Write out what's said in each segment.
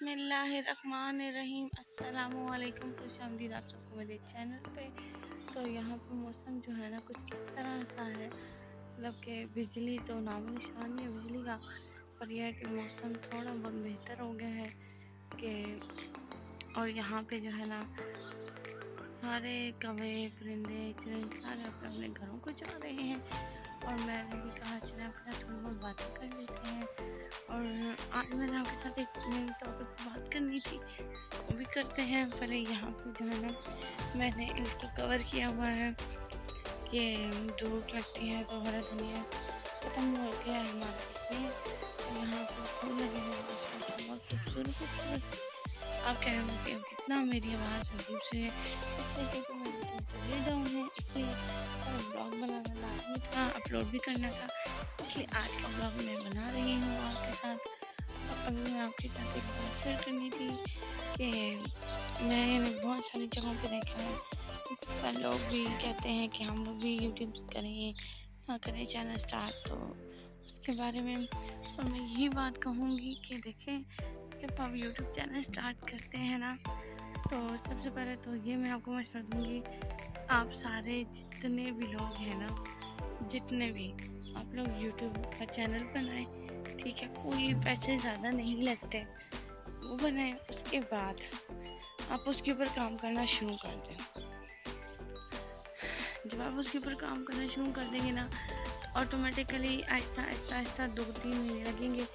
बिस्मिल्लाहिर्रहमानिर्रहीम अस्सलामुअलैकुम। खुशामदीद आप सबको मेरे चैनल पे। तो यहाँ पे मौसम जो है ना कुछ इस तरह सा है, मतलब कि बिजली तो नामो निशान नहीं है बिजली का, पर यह है कि मौसम थोड़ा बहुत बेहतर हो गया है कि और यहाँ पे जो है ना सारे कौवे परिंदे चिड़िया सारे अपने अपने घरों को जा रहे हैं। और मैंने भी कहा चले आपके साथ थोड़ी बहुत बातें कर लेते हैं। और आज मैंने आपके साथ एक नई टॉपिक पर बात करनी थी, वो भी करते हैं। पहले यहाँ पे जो है ना मैंने इसको कवर किया हुआ है कि धूप लगती है तो हरा धनिया ख़त्म हो गया है हमारा, इसलिए यहाँ पर फूल लगे हैं आसपास बहुत खूबसूरत खूबसूरत। आप कह रहे होंगे कि कितना मेरी आवाज़ अजीब से है, इसलिए क्योंकि मेरी तबीयत डाउन है, इसलिए और ब्लॉग बनाना लाजमी था, अपलोड भी करना था, इसलिए आज का ब्लॉग मैं बना रही हूँ आपके साथ। और अभी मैं आपके साथ एक बात शेयर करनी थी कि मैंने बहुत सारी जगहों पे देखा है, पर लोग भी कहते हैं कि हम लोग भी यूट्यूब करें ना करें चैनल स्टार्ट, तो उसके बारे में और मैं यही बात कहूँगी कि देखें जब आप यूट्यूब चैनल स्टार्ट करते हैं ना, तो सबसे पहले तो ये मैं आपको मशवरा दूँगी, आप सारे जितने भी लोग हैं ना, जितने भी आप लोग यूट्यूब का चैनल बनाएं, ठीक है, कोई पैसे ज़्यादा नहीं लगते, वो बनाएं। उसके बाद आप उसके ऊपर काम करना शुरू कर दें। जब आप उसके ऊपर काम करना शुरू कर देंगे ना, तो ऑटोमेटिकली आहिस्ता आहिस्ता आहिस्ता 2-3 महीने लगेंगे,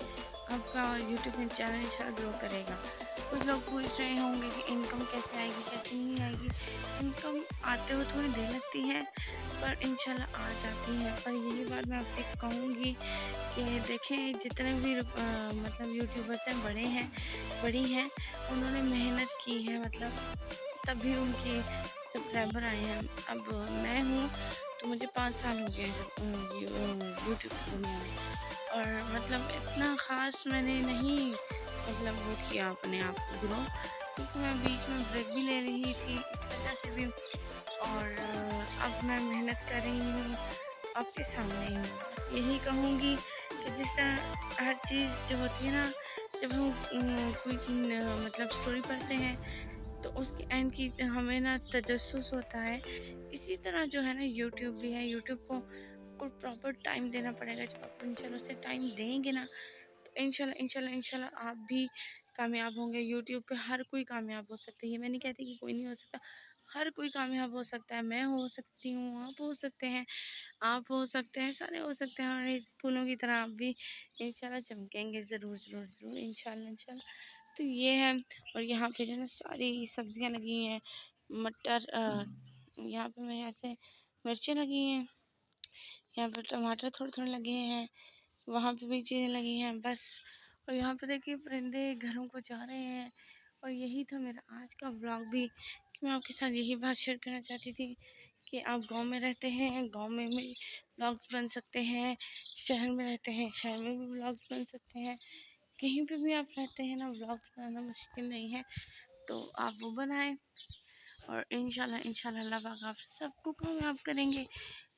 आपका यूट्यूब में चैनल इंशाल्लाह ग्रो करेगा। कुछ लोग पूछ रहे होंगे कि इनकम कैसे आएगी कैसे नहीं आएगी। इनकम आते हुए थोड़ी देर लगती है, पर इंशाल्लाह आ जाती है। पर यही बात मैं आपसे कहूँगी कि देखें जितने भी मतलब यूट्यूबर्स हैं, बड़ी हैं, उन्होंने मेहनत की है, मतलब तभी उनके सब्सक्राइबर आए हैं। अब मैं हूँ तो मुझे 5 साल हो गए यूट्यूब की दुनिया में, और मतलब इतना ख़ास मैंने नहीं मतलब वो किया अपने आप को ग्रो, क्योंकि मैं बीच में ब्रेक भी ले रही थी इस वजह से भी। और अब मैं मेहनत कर रही हूँ, आपके सामने ही हूँ। बस यही कहूँगी कि जिस तरह हर चीज़ जो होती है ना, जब हम कोई मतलब स्टोरी पढ़ते हैं तो उसके एंड की हमें ना तजस्सुस होता है, इसी तरह जो है ना यूट्यूब भी है। यूट्यूब को प्रॉपर टाइम देना पड़ेगा। जब आप इंशाल्लाह उसे टाइम देंगे ना, तो इंशाल्लाह इंशाल्लाह इंशाल्लाह आप भी कामयाब होंगे। यूट्यूब पे हर कोई कामयाब हो सकता है, ये मैं नहीं कहती कि कोई नहीं हो सकता, हर कोई कामयाब हो सकता है। मैं हो सकती हूँ, आप हो सकते हैं, आप हो सकते हैं, सारे हो सकते हैं, और इस फूलों की तरह आप भी इंशाल्लाह चमकेंगे ज़रूर ज़रूर ज़रूर इंशाल्लाह इंशाल्लाह। तो ये है। और यहाँ पे जो है ना सारी सब्जियाँ लगी हैं, मटर, यहाँ पे मैं ऐसे मिर्चें लगी हैं, यहाँ पे टमाटर थोड़े थोड़े लगे हैं, वहाँ पे भी चीज़ें लगी हैं बस। और यहाँ पे देखिए परिंदे घरों को जा रहे हैं। और यही था मेरा आज का ब्लॉग भी, कि मैं आपके साथ यही बात शेयर करना चाहती थी कि आप गांव में रहते हैं, गांव में भी ब्लॉग्स बन सकते हैं, शहर में रहते हैं, शहर में भी ब्लॉग्स बन सकते हैं, कहीं पे भी आप रहते हैं ना, ब्लॉग्स बनाना मुश्किल नहीं है, तो आप वो बनाएं। और इंशाल्लाह इंशाल्लाह अल्लाह पाक आप सबको कामयाब करेंगे।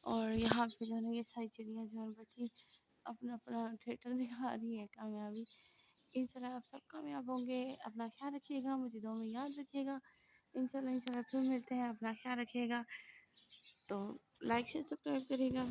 और यहाँ पे जो है ना ये सारी चिड़िया जो है बैठी अपना अपना थिएटर दिखा रही है कामयाबी। इंशाल्लाह आप सब कामयाब होंगे। अपना ख्याल रखिएगा, मुझे दुआ में याद रखिएगा। इंशाल्लाह इंशाल्लाह फिर मिलते हैं, अपना ख्याल रखिएगा। तो लाइक शेयर सब्सक्राइब करिएगा।